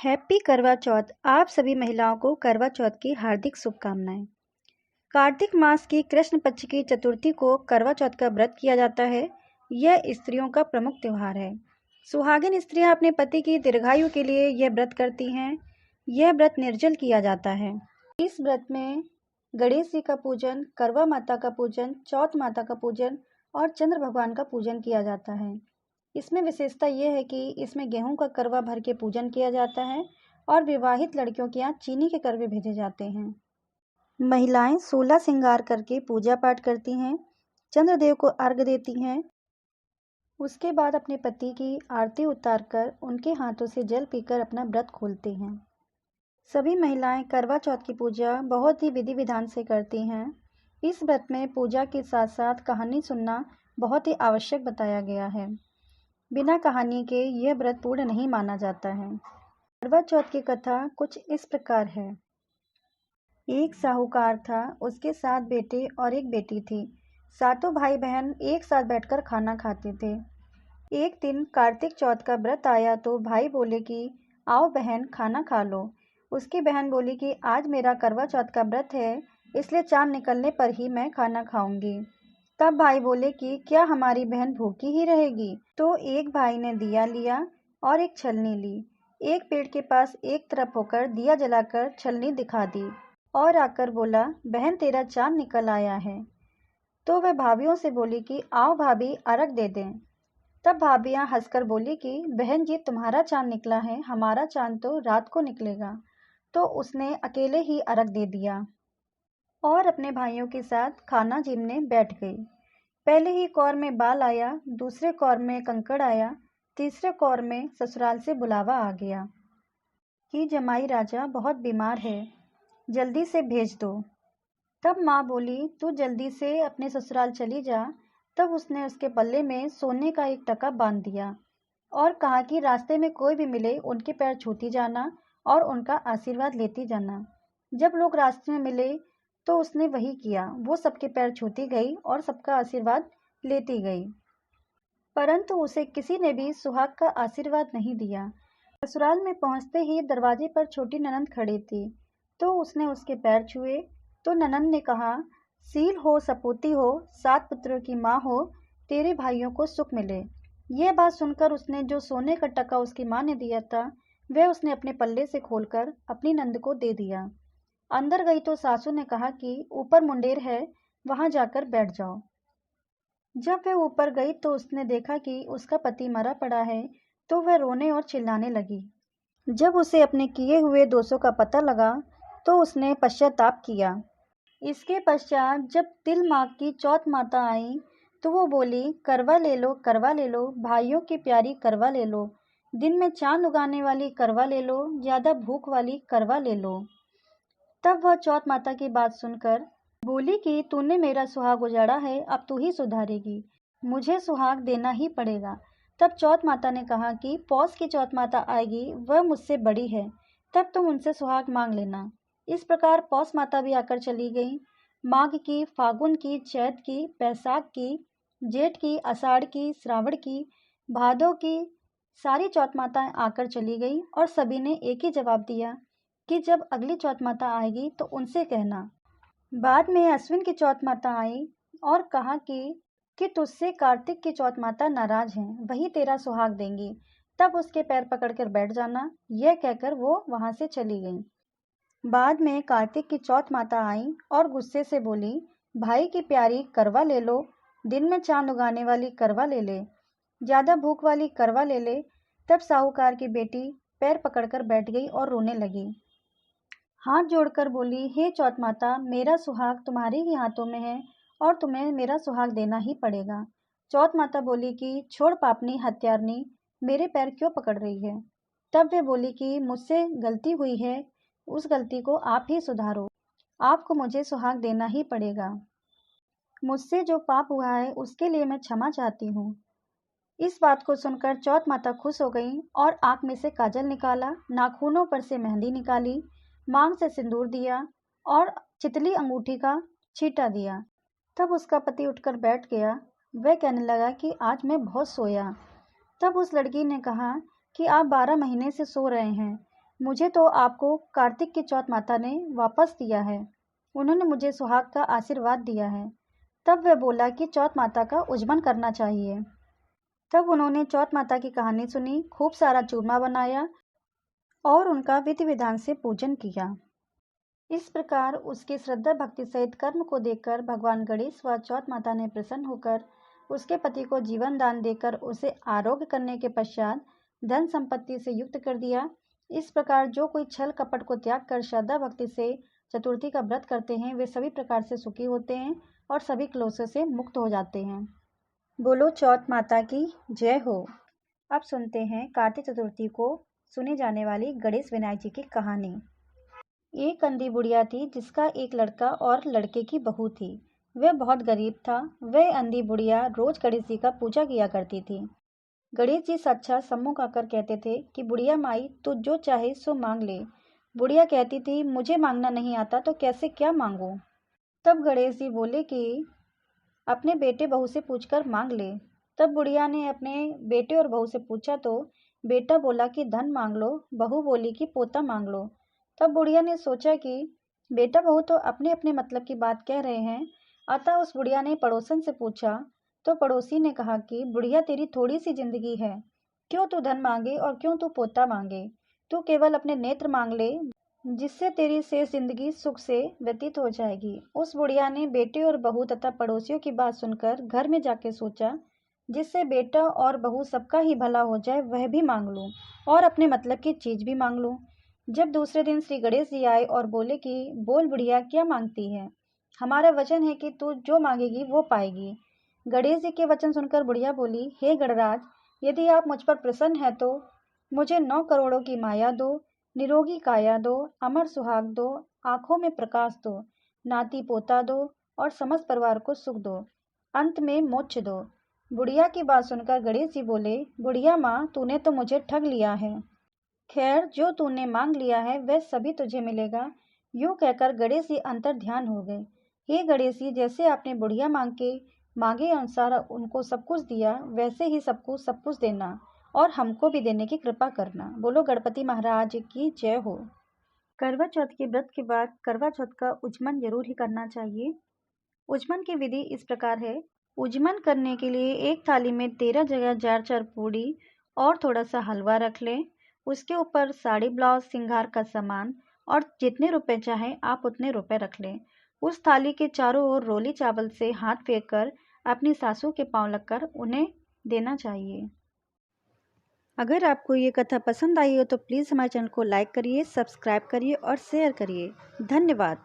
Happy करवा चौथ। आप सभी महिलाओं को करवा चौथ की हार्दिक शुभकामनाएं। कार्तिक मास की कृष्ण पक्ष की चतुर्थी को करवा चौथ का व्रत किया जाता है। यह स्त्रियों का प्रमुख त्यौहार है। सुहागिन स्त्रियां अपने पति की दीर्घायु के लिए यह व्रत करती हैं। यह व्रत निर्जल किया जाता है। इस व्रत में गणेश जी का पूजन, करवा माता का पूजन, चौथ माता का पूजन और चंद्र भगवान का पूजन किया जाता है। इसमें विशेषता यह है कि इसमें गेहूं का करवा भर के पूजन किया जाता है और विवाहित लड़कियों के यहाँ चीनी के करवे भेजे जाते हैं। महिलाएं 16 श्रृंगार करके पूजा पाठ करती हैं, चंद्रदेव को अर्घ्य देती हैं। उसके बाद अपने पति की आरती उतारकर उनके हाथों से जल पीकर अपना व्रत खोलते हैं। सभी महिलाएं करवा चौथ की पूजा बहुत ही विधि विधान से करती हैं। इस व्रत में पूजा के साथ साथ कहानी सुनना बहुत ही आवश्यक बताया गया है। बिना कहानी के यह व्रत पूर्ण नहीं माना जाता है। करवा चौथ की कथा कुछ इस प्रकार है। एक साहूकार था, उसके 7 बेटे और एक बेटी थी। सातों भाई बहन एक साथ बैठकर खाना खाते थे। एक दिन कार्तिक चौथ का व्रत आया तो भाई बोले कि आओ बहन खाना खा लो। उसकी बहन बोली कि आज मेरा करवा चौथ का व्रत है, इसलिए चांद निकलने पर ही मैं खाना खाऊंगी। तब भाई बोले कि क्या हमारी बहन भूखी ही रहेगी? तो एक भाई ने दिया लिया और एक छलनी ली। एक पेड़ के पास एक तरफ होकर दिया जलाकर छलनी दिखा दी और आकर बोला, बहन तेरा चांद निकल आया है। तो वह भाभियों से बोली कि आओ भाभी अर्घ दे दें। तब भाभियां हंसकर बोली कि बहन जी तुम्हारा चांद निकला है, हमारा चांद तो रात को निकलेगा। तो उसने अकेले ही अर्घ दे दिया और अपने भाइयों के साथ खाना जीमने बैठ गई। पहले ही कौर में बाल आया, दूसरे कौर में कंकड़ आया, तीसरे कौर में ससुराल से बुलावा आ गया कि जमाई राजा बहुत बीमार है, जल्दी से भेज दो। तब माँ बोली तू जल्दी से अपने ससुराल चली जा। तब उसने उसके पल्ले में सोने का एक टका बांध दिया और कहा कि रास्ते में कोई भी मिले उनके पैर छूती जाना और उनका आशीर्वाद लेती जाना। जब लोग रास्ते में मिले तो उसने वही किया, वो सबके पैर छूती गई और सबका आशीर्वाद लेती गई, परंतु उसे किसी ने भी सुहाग का आशीर्वाद नहीं दिया। ससुराल में पहुंचते ही दरवाजे पर छोटी ननंद खड़ी थी, तो उसने उसके पैर छुए। तो ननंद ने कहा, सील हो सपूती हो, 7 पुत्रों की माँ हो, तेरे भाइयों को सुख मिले। यह बात सुनकर उसने जो सोने का टका उसकी माँ ने दिया था वह उसने अपने पल्ले से खोलकर अपनी नंद को दे दिया। अंदर गई तो सासू ने कहा कि ऊपर मुंडेर है, वहां जाकर बैठ जाओ। जब वह ऊपर गई तो उसने देखा कि उसका पति मरा पड़ा है, तो वह रोने और चिल्लाने लगी। जब उसे अपने किए हुए दोषों का पता लगा तो उसने पश्चाताप किया। इसके पश्चात जब तिल माह की चौथ माता आई तो वो बोली, करवा ले लो, करवा ले लो, भाइयों की प्यारी करवा ले लो, दिन में चांद उगाने वाली करवा ले लो, ज्यादा भूख वाली करवा ले लो। तब वह चौथ माता की बात सुनकर बोली कि तूने मेरा सुहाग उजाड़ा है, अब तू ही सुधारेगी, मुझे सुहाग देना ही पड़ेगा। तब चौथ माता ने कहा कि पौष की चौथ माता आएगी, वह मुझसे बड़ी है, तब तुम उनसे सुहाग मांग लेना। इस प्रकार पौष माता भी आकर चली गई। माघ की, फागुन की, चैत की, बैसाख की, जेठ की, आषाढ़ की, श्रावण की, भादों की, सारी चौथ माताएं आकर चली गई और सभी ने एक ही जवाब दिया कि जब अगली चौथ माता आएगी तो उनसे कहना। बाद में अश्विन की चौथ माता आई और कहा कि तुझसे कार्तिक की चौथ माता नाराज हैं, वही तेरा सुहाग देंगी, तब उसके पैर पकड़कर बैठ जाना। यह कहकर वो वहां से चली गई। बाद में कार्तिक की चौथ माता आई और गुस्से से बोली, भाई की प्यारी करवा ले लो, दिन में चांद उगाने वाली करवा ले ले, ज्यादा भूख वाली करवा ले ले। तब साहूकार की बेटी पैर पकड़कर बैठ गई और रोने लगी। हाथ जोड़कर बोली, हे चौथ माता, मेरा सुहाग तुम्हारे ही हाथों में है और तुम्हें मेरा सुहाग देना ही पड़ेगा। चौथ माता बोली कि छोड़ पापनी हत्यारनी, मेरे पैर क्यों पकड़ रही है? तब वे बोली कि मुझसे गलती हुई है, उस गलती को आप ही सुधारो, आपको मुझे सुहाग देना ही पड़ेगा। मुझसे जो पाप हुआ है उसके लिए मैं क्षमा चाहती हूँ। इस बात को सुनकर चौथ माता खुश हो गई और आंख में से काजल निकाला, नाखूनों पर से मेहंदी निकाली, मांग से सिंदूर दिया और चितली अंगूठी का छींटा दिया। तब उसका पति उठकर बैठ गया। वह कहने लगा कि आज मैं बहुत सोया। तब उस लड़की ने कहा कि आप 12 महीने से सो रहे हैं, मुझे तो आपको कार्तिक की चौथ माता ने वापस दिया है। उन्होंने मुझे सुहाग का आशीर्वाद दिया है। तब वह बोला कि चौथ माता का उज्जमन करना चाहिए। तब उन्होंने चौथ माता की कहानी सुनी, खूब सारा चूरमा बनाया और उनका विधि विधान से पूजन किया। इस प्रकार उसकी श्रद्धा भक्ति सहित कर्म को देखकर भगवान गणेश व चौथ माता ने प्रसन्न होकर उसके पति को जीवन दान देकर उसे आरोग्य करने के पश्चात धन संपत्ति से युक्त कर दिया। इस प्रकार जो कोई छल कपट को त्याग कर श्रद्धा भक्ति से चतुर्थी का व्रत करते हैं वे सभी प्रकार से सुखी होते हैं और सभी क्लेशों से मुक्त हो जाते हैं। बोलो चौथ माता की जय हो। अब सुनते हैं कार्तिक चतुर्थी को सुनी जाने वाली गणेश विनायक जी की कहानी। एक अंधी बुढ़िया थी जिसका एक लड़का और लड़के की बहू थी। वह बहुत गरीब था। वह अंधी बुढ़िया रोज गणेश जी का पूजा किया करती थी। गणेश जी साक्षात सम्मुख आकर कहते थे कि बुढ़िया माई तू जो चाहे सो मांग ले। बुढ़िया कहती थी मुझे मांगना नहीं आता तो कैसे क्या मांगूं। तब गणेश जी बोले कि अपने बेटे बहू से पूछकर मांग ले। तब बुढ़िया ने अपने बेटे और बहू से पूछा तो बेटा बोला कि धन मांग लो, बहू बोली कि पोता मांग लो। तब बुढ़िया ने सोचा कि बेटा बहू तो अपने अपने मतलब की बात कह रहे हैं, अतः उस बुढ़िया ने पड़ोसन से पूछा तो पड़ोसी ने कहा कि बुढ़िया तेरी थोड़ी सी जिंदगी है, क्यों तू धन मांगे और क्यों तू पोता मांगे। तू केवल अपने नेत्र मांग ले, जिससे तेरी शेष जिंदगी सुख से व्यतीत हो जाएगी। उस बुढ़िया ने बेटे और बहू तथा पड़ोसियों की बात सुनकर घर में जाके सोचा जिससे बेटा और बहू सबका ही भला हो जाए वह भी मांग लूं और अपने मतलब की चीज भी मांग लूं। जब दूसरे दिन श्री गणेश जी आए और बोले कि बोल बुढ़िया क्या मांगती है, हमारा वचन है कि तू जो मांगेगी वो पाएगी। गणेश जी के वचन सुनकर बुढ़िया बोली, हे गणराज, यदि आप मुझ पर प्रसन्न है तो मुझे 9 करोड़ों की माया दो, निरोगी काया दो, अमर सुहाग दो, आंखों में प्रकाश दो, नाती पोता दो और समस्त परिवार को सुख दो, अंत में मोक्ष दो। बुढ़िया की बात सुनकर गणेश जी बोले, बुढ़िया माँ तूने तो मुझे ठग लिया है। खैर जो तूने मांग लिया है वह सभी तुझे मिलेगा। यूं कहकर गणेश जी अंतर ध्यान हो गए। हे गणेश जी, जैसे आपने बुढ़िया मांगे अनुसार उनको सब कुछ दिया, वैसे ही सबको सब कुछ देना और हमको भी देने की कृपा करना। बोलो गणपति महाराज की जय हो। करवा चौथ के व्रत के बाद करवा चौथ का उज्जमन जरूर ही करना चाहिए। उज्जमन की विधि इस प्रकार है। उज्जमन करने के लिए एक थाली में 13 जगह 4-4 पूड़ी और थोड़ा सा हलवा रख लें। उसके ऊपर साड़ी, ब्लाउज, श्रृंगार का सामान और जितने रुपए चाहें आप उतने रुपए रख लें। उस थाली के चारों ओर रोली चावल से हाथ फेंक कर अपनी सासू के पांव लगकर उन्हें देना चाहिए। अगर आपको ये कथा पसंद आई हो तो प्लीज़ हमारे चैनल को लाइक करिए, सब्सक्राइब करिए और शेयर करिए। धन्यवाद।